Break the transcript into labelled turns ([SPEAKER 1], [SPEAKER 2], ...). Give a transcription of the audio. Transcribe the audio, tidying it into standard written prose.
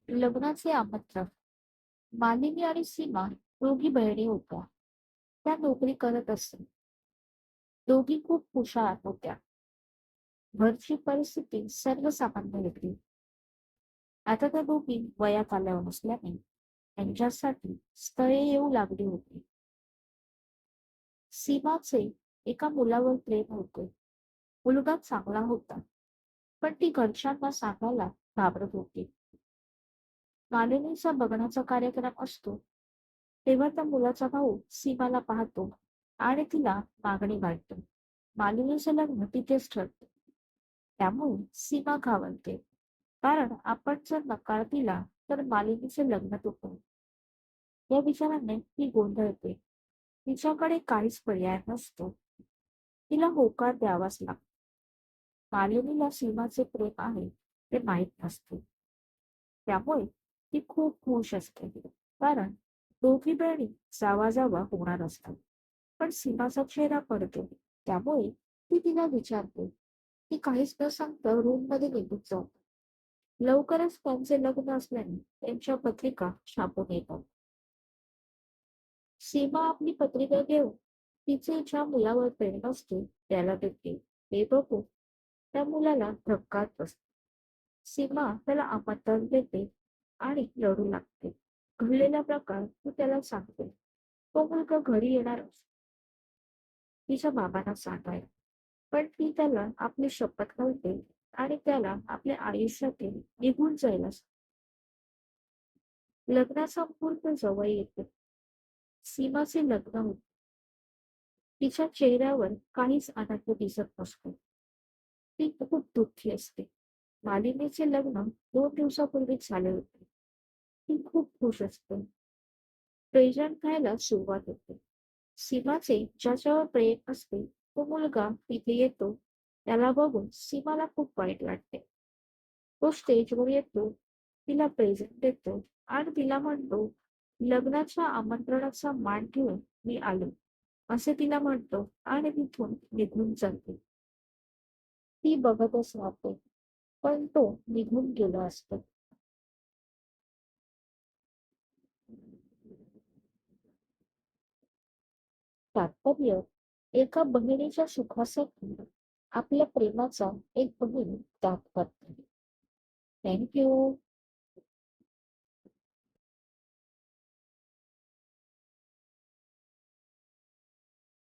[SPEAKER 1] लग्नाचे आमंत्रण. मालिनी आणि सीमा दोघी बहिणी होत्या. त्या नोकरी करत असत. दोघी खूप हुशार होत्या. घरची परिस्थिती सर्वसामान्य होती. आता त्या दोघी वयात आल्या नसल्याने त्यांच्यासाठी स्थळे येऊ लागली होती. सीमाचे एका मुलावर प्रेम होते. मुलगा चांगला होता, पण ती घरच्यांना सांगायला घाबरत होती. मालिनीचा बघण्याचा कार्यक्रम असतो तेव्हा त्या मुलाचा भाऊ सीमाला पाहतो आणि तिला मागणी घालतो. मालिनीचे लग्न तिथेच ठरते. त्यामुळे सीमा घाबरते, कारण आपण जर नकार दिला तर मालिनीचे लग्न तुटेल. या विचाराने ती गोंधळते. तिच्याकडे काहीच पर्याय नसतो. तिला होकार द्यावाच लागतो. मालिनीला सीमाचे प्रेम आहे ते माहीत नसते. त्यामुळे ती खूप खुश असते, कारण दोघी बहिणी जावा होणार असतात. पण सीमाचा चेहरा पडतो. त्यामुळे ती तिला विचारते. ती काहीच न सांगता रूम मध्ये निघून जातो. लवकरच त्यांचे लग्न असल्याने त्यांच्या पत्रिका छापून येतात. सीमा आपली पत्रिका घेऊन तिचे ज्या मुलावर प्रेम असते त्याला देते. हे बघून त्या मुलाला धक्काच बसतो. सीमा त्याला आमंत्रण देते आणि रडू लागते. घडलेला प्रकार ती त्याला सांगते. तो मुलगा घरी येणार तिच्या बाबांना सांगायला. पण ती त्याला आपली शपथ घालते आणि त्याला आपल्या आयुष्यातील निघून जायला सांगते. लग्नाचा मुहूर्त जवळ येतो. सीमाचे लग्न होते. तिच्या चेहऱ्यावर काहीच आनंद दिसत नसतो. ती खूप दुःखी असते. मालिनीचे लग्न 2 दिवसापूर्वीच झाले होते. ती खूप खुश असते. प्रेझेंट खायला सुरुवात होते. सीमाचे ज्याच्यावर प्रेम असते तो मुलगा तिथे येतो. त्याला बघून सीमाला खूप वाईट वाटते. तो स्टेजवर येतो, तिला प्रेझेंट देतो आणि तिला म्हणतो, लग्नाच्या आमंत्रणाचा मान ठेवून मी आलो, असे तिला म्हणतो आणि तिथून निघून जाते. ती बघतच राहते, पण तो निघून गेला असतो. तात्पर्य, एका बहिणीच्या सुखासाठी आपल्या प्रेमाचा एक बहीण त्याग करते. Thank you.